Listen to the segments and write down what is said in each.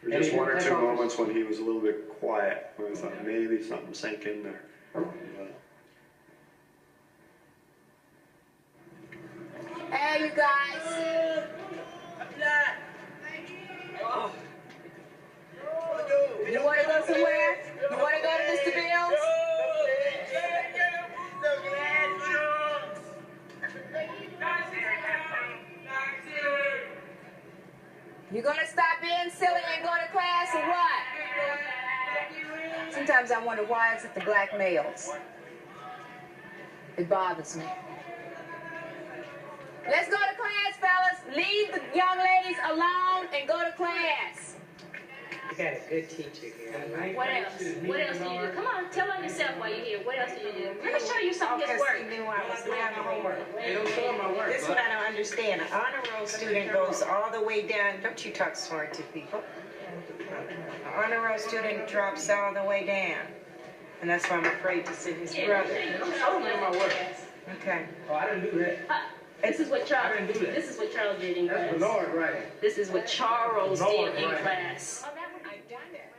There were just one or two moments when he was a little bit quiet, where I thought maybe something sank in there. Hey, you guys. You want to go somewhere? You want to go to Mr. Bill's? You gonna stop being silly and go to class or what? Sometimes I wonder why it's at the black males. It bothers me. Let's go to class, fellas. Leave the young ladies alone and go to class. You got a good teacher here. What else? What else do you do? Come on, tell on yourself while you're here. What else do you do? Let me show you some of his work. He knew I was doing the homework. They don't show my work. This is what I don't understand. An honor roll student goes all the way down. Don't you talk smart to people. An honor roll student drops all the way down. And that's why I'm afraid to sit his brother. They don't show me my work. Okay. Oh, I didn't do that. This is what Charles. I didn't do that. This is what Charles did in class. That's Bernard writing. This is what Charles did in class.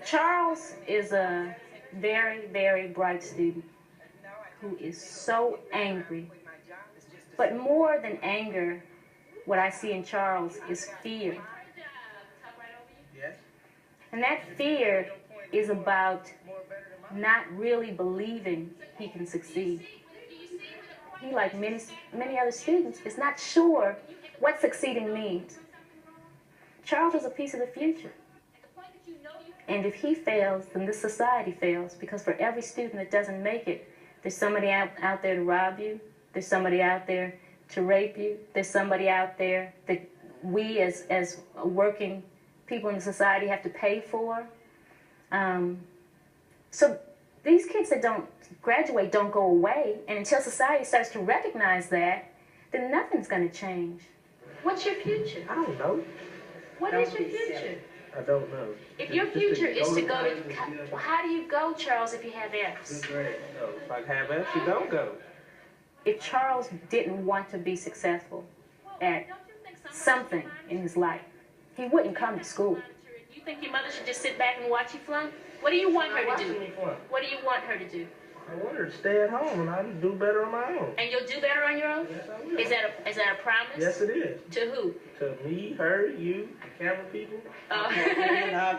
Charles is a very, very bright student who is so angry. But more than anger, what I see in Charles is fear. Yes. And that fear is about not really believing he can succeed. He, like many other students, is not sure what succeeding means. Charles is a piece of the future. And if he fails, then this society fails, because for every student that doesn't make it, there's somebody out there to rob you, there's somebody out there to rape you, there's somebody out there that we as working people in the society have to pay for. So these kids that don't graduate don't go away, and until society starts to recognize that, then nothing's going to change. What's your future? I don't know. What is your future? I don't know. If your future is to go to, how do you go, Charles, if you have F's? No, if I have F, you don't go. If Charles didn't want to be successful at something in his life, he wouldn't come to school. You think your mother should just sit back and watch you flunk? What do you want her to do? What do you want her to do? I want her to stay at home and I'll do better on my own. And you'll do better on your own? Yes, I will. Is that a promise? Yes, it is. To who? To me, her, you, the camera people. I'll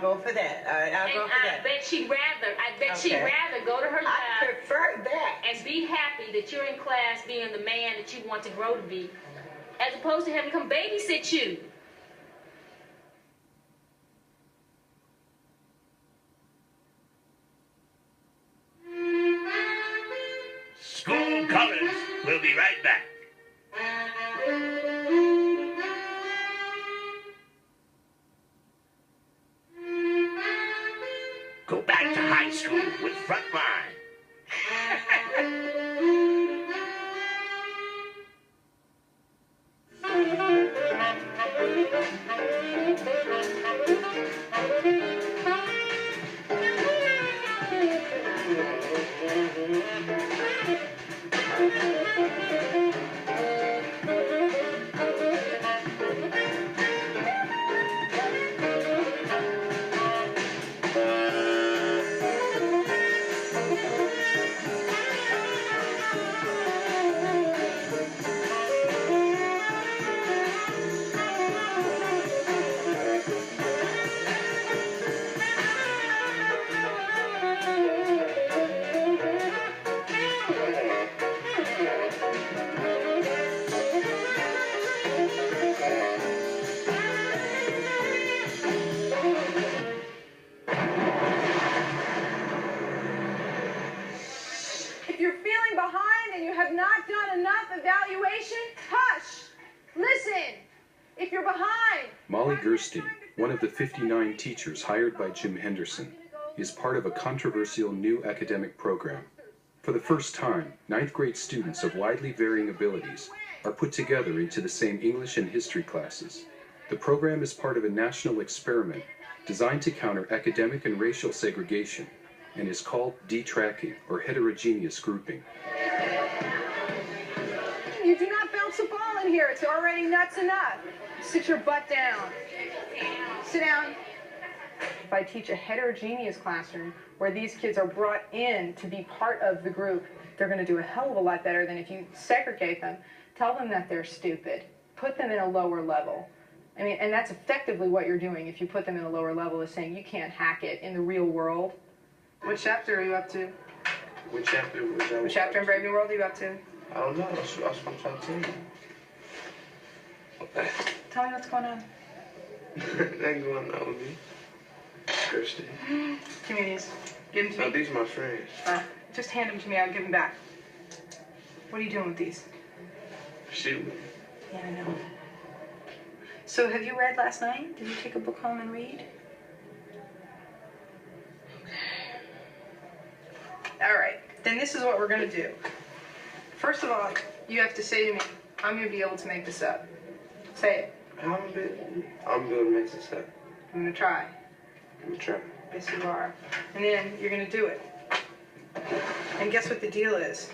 go for that. I'll go for that. I bet she'd rather go to her job. I prefer that. And be happy that you're in class being the man that you want to grow to be, as opposed to having to come babysit you. School colors. We'll be right back. Go back to high school with Frontline. Molly Gerstein, one of the 59 teachers hired by Jim Henderson, is part of a controversial new academic program. For the first time, 9th grade students of widely varying abilities are put together into the same English and history classes. The program is part of a national experiment designed to counter academic and racial segregation and is called detracking, or heterogeneous grouping. You do not bounce a ball in here. It's already nuts enough. Sit your butt down. Sit down. if I teach a heterogeneous classroom where these kids are brought in to be part of the group, they're going to do a hell of a lot better than if you segregate them, tell them that they're stupid, put them in a lower level. I mean, and that's effectively what you're doing if you put them in a lower level, is saying you can't hack it in the real world. What chapter are you up to? Which chapter? What chapter in Brave New World are you up to? I don't know. That's what I'm trying to tell you. Tell me what's going on. Nothing going on with me. Christy. Give me these. Give them to me. No, these are my friends. Just hand them to me. I'll give them back. What are you doing with these? Shoot. Yeah, I know. So have you read last night? Did you take a book home and read? All right. Then this is what we're going to do. First of all, you have to say to me, I'm going to be able to make this up. Say it. I'm going to be able to make this up. I'm going to try. I'm going to try. Yes, you are. And then you're going to do it. And guess what the deal is?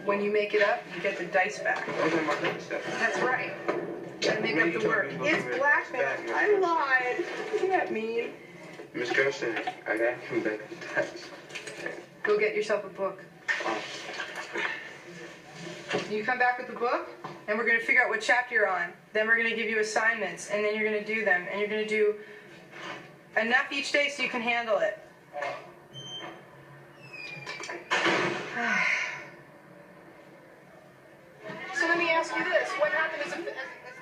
When you make it up, you get the dice back. Those are my dice back. That's right. You gotta make up the word. It's blackmail. I lied. Isn't that mean? Miss Gerson, I gotta come back with the dice. Go get yourself a book. You come back with the book, and we're gonna figure out what chapter you're on. Then we're gonna give you assignments, and then you're gonna do them. And you're gonna do enough each day so you can handle it. So let me ask you this. What happened as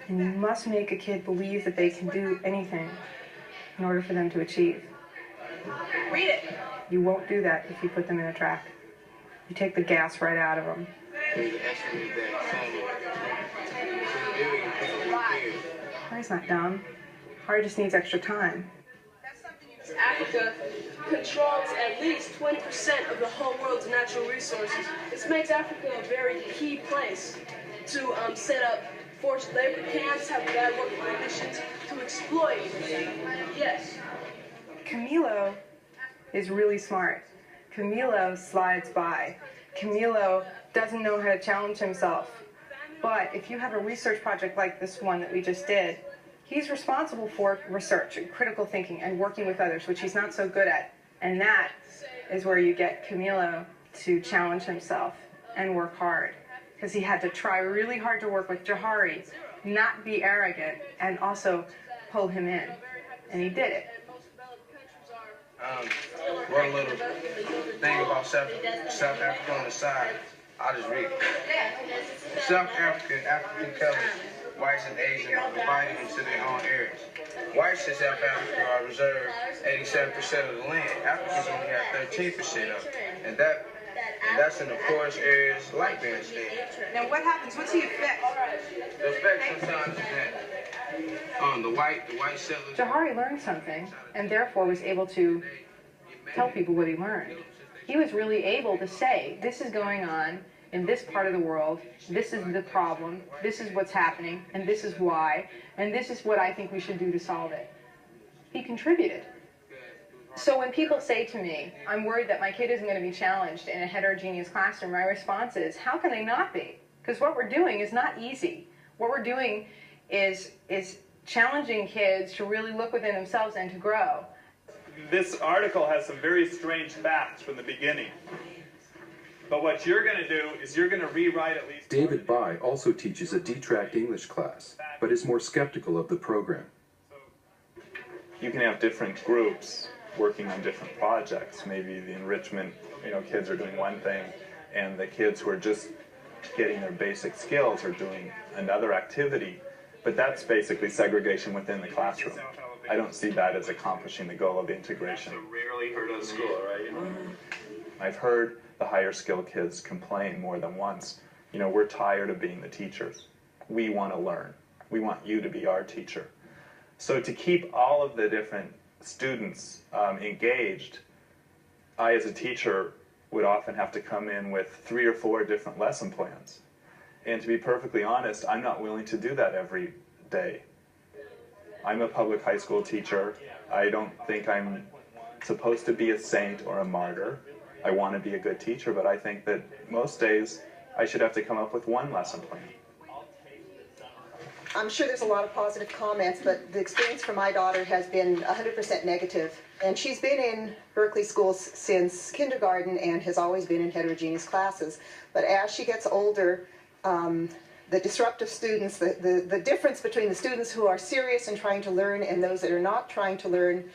and you must make a kid believe that they can do anything in order for them to achieve. Read it. You won't do that if you put them in a track. You take the gas right out of them. Harry's not dumb. Harry just needs extra time. Africa controls at least 20% of the whole world's natural resources. This makes Africa a very key place to set up forced labor camps, have bad working conditions, to exploit. Yes. Camilo is really smart. Camilo slides by. Camilo doesn't know how to challenge himself. But if you have a research project like this one that we just did, he's responsible for research and critical thinking and working with others, which he's not so good at. And that is where you get Camilo to challenge himself and work hard. Because he had to try really hard to work with Johari, not be arrogant, and also pull him in. And he did it. One little thing about South Africa on the side, I'll just read it. South African colors, whites and Asians are divided into their own areas. Whites in South Africa are reserved 87% of the land. Africans only have 13% of it. And that's in the poorest areas like Bandstand. Now what happens? What's the effect? The effect sometimes is that the white settlers... Johari learned something, and therefore was able to tell people what he learned. He was really able to say, this is going on in this part of the world, this is the problem, this is what's happening, and this is why, and this is what I think we should do to solve it. He contributed. So when people say to me, I'm worried that my kid isn't going to be challenged in a heterogeneous classroom, my response is, how can they not be? Because what we're doing is not easy. What we're doing is challenging kids to really look within themselves and to grow. This article has some very strange facts from the beginning. But what you're going to do is you're going to rewrite at least... David Bai also teaches a D-track English class, but is more skeptical of the program. You can have different groups working on different projects. Maybe the enrichment, kids are doing one thing, and the kids who are just getting their basic skills are doing another activity. But that's basically segregation within the classroom. I don't see that as accomplishing the goal of integration. Rarely heard of school, right? I've heard the higher skill kids complain more than once. We're tired of being the teachers. We want to learn. We want you to be our teacher. So to keep all of the different students engaged, I as a teacher would often have to come in with 3 or 4 different lesson plans. And to be perfectly honest, I'm not willing to do that every day. I'm a public high school teacher. I don't think I'm supposed to be a saint or a martyr. I want to be a good teacher, but I think that most days I should have to come up with 1 lesson plan. I'm sure there's a lot of positive comments, but the experience for my daughter has been 100% negative. And she's been in Berkeley schools since kindergarten and has always been in heterogeneous classes. But as she gets older, the disruptive students, the difference between the students who are serious and trying to learn and those that are not trying to learn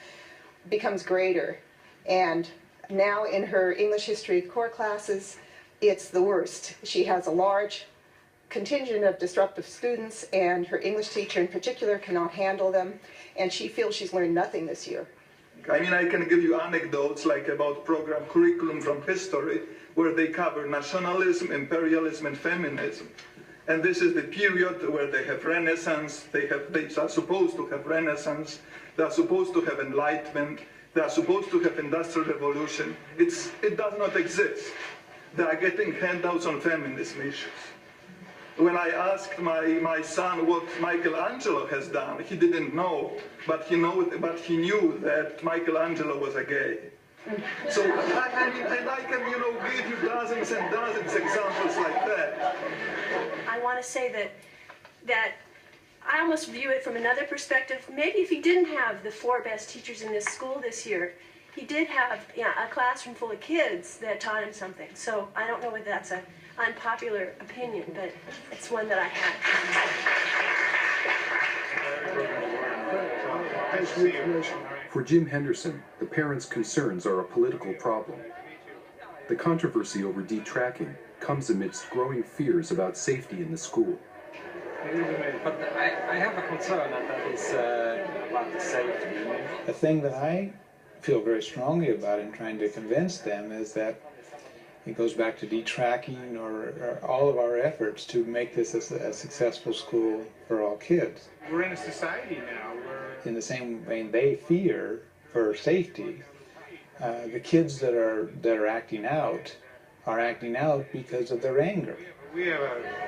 becomes greater. And now in her English history core classes, it's the worst. She has a large contingent of disruptive students, and her English teacher in particular cannot handle them, and she feels she's learned nothing this year. I mean, I can give you anecdotes like about program curriculum from history where they cover nationalism, imperialism, and feminism. And this is the period where they have Renaissance, they are supposed to have Renaissance, they are supposed to have Enlightenment, they are supposed to have Industrial Revolution. It does not exist. They are getting handouts on feminism issues. When I asked my son what Michelangelo has done, he didn't know, but he knew that Michelangelo was a gay. So I mean, and I can, give you dozens and dozens examples like that. I want to say that I almost view it from another perspective. Maybe if he didn't have the 4 best teachers in this school this year, he did have a classroom full of kids that taught him something. So I don't know whether that's an unpopular opinion, but it's one that I had. For Jim Henderson, the parents' concerns are a political problem. The controversy over detracking comes amidst growing fears about safety in the school. But I have a concern, and that is about the safety. The thing that I feel very strongly about in trying to convince them is that it goes back to detracking or all of our efforts to make this a successful school for all kids. We're in a society now where... In the same vein they fear for safety, the kids that are acting out are acting out because of their anger. We have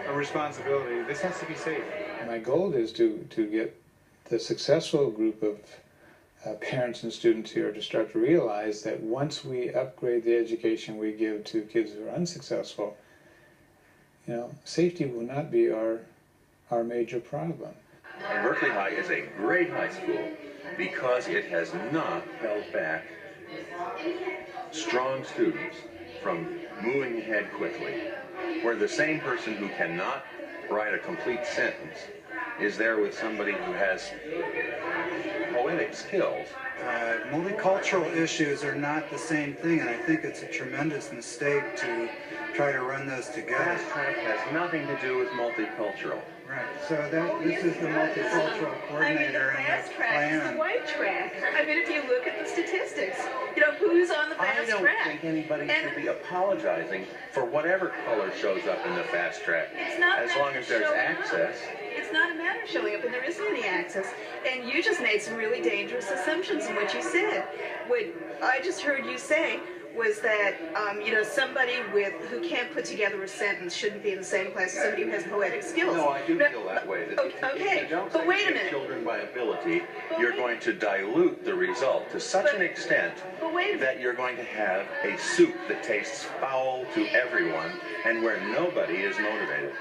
a responsibility. This has to be safe. My goal is to get the successful group of parents and students here to start to realize that once we upgrade the education we give to kids who are unsuccessful, safety will not be our major problem. Berkeley High is a great high school because it has not held back strong students from moving ahead quickly, where the same person who cannot write a complete sentence is there with somebody who has poetic skills. Multicultural issues are not the same thing, and I think it's a tremendous mistake to try to run those together. Fast track has nothing to do with multicultural. Right, so this is the multicultural coordinator and the plan. It's the white track. I mean, if you look at the statistics, who's on the fast track. I don't think anybody should be apologizing for whatever color shows up in the fast track, as long as there's access. It's not a matter of showing up, and there isn't any access. And you just made some really dangerous assumptions in what you said. What I just heard you say was that, somebody who can't put together a sentence shouldn't be in the same class as somebody who has poetic skills. No, I do feel that way. That okay, if you don't but wait a say minute. Children by ability, you're going to dilute the result to such an extent that you're going to have a soup that tastes foul to everyone and where nobody is motivated.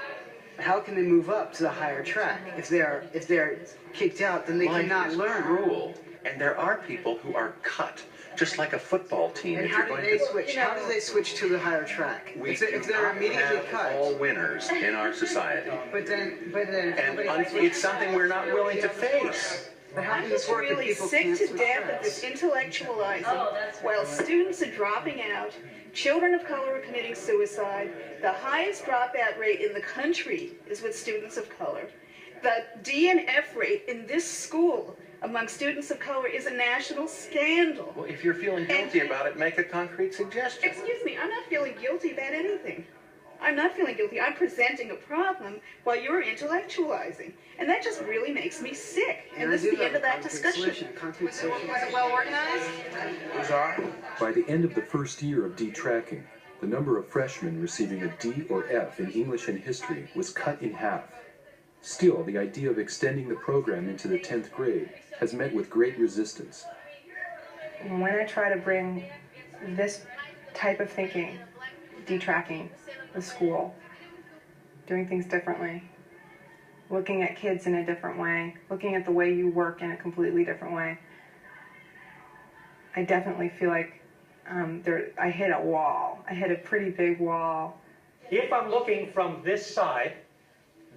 How can they move up to the higher track? If they're kicked out, then they cannot learn. Cruel, and there are people who are cut, just like a football team. And how do they switch? How do they switch to the higher track? If they're immediately cut. All winners in our society. But then, and it's something we're not willing to face. I'm just really sick to death of this intellectualizing while students are dropping out, children of color are committing suicide. The highest dropout rate in the country is with students of color. The D&F rate in this school among students of color is a national scandal. Well, if you're feeling guilty about it, make a concrete suggestion. Excuse me, I'm not feeling guilty about anything. I'm not feeling guilty. I'm presenting a problem while you're intellectualizing. And that just really makes me sick. And this is the end of that discussion. Was it well organized? By the end of the first year of detracking, the number of freshmen receiving a D or F in English and history was cut in half. Still, the idea of extending the program into the 10th grade has met with great resistance. When I try to bring this type of thinking, detracking, the school, doing things differently, looking at kids in a different way, looking at the way you work in a completely different way. I definitely feel like I hit a wall. I hit a pretty big wall. If I'm looking from this side,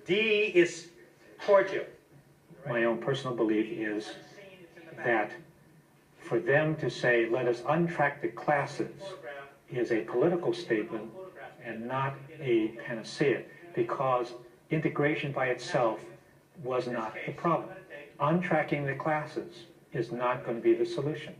D is towards you. My own personal belief is that for them to say, let us untrack the classes, is a political statement and not a panacea, because integration by itself was not the problem. Untracking the classes is not going to be the solution.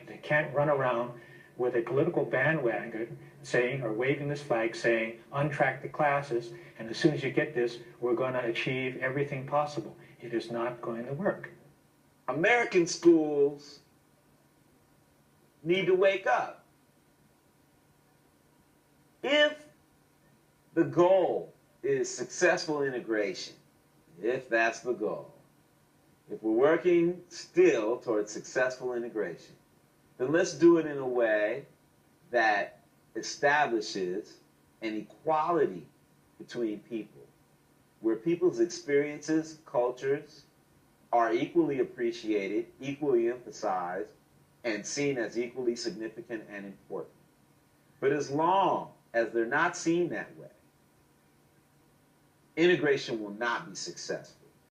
They can't run around with a political bandwagon saying, or waving this flag saying, untrack the classes, and as soon as you get this, we're going to achieve everything possible. It is not going to work. American schools need to wake up. If the goal is successful integration, if that's the goal, if we're working still towards successful integration, then let's do it in a way that establishes an equality between people, where people's experiences, cultures, are equally appreciated, equally emphasized, and seen as equally significant and important. But as long as they're not seen that way, integration will not be successful.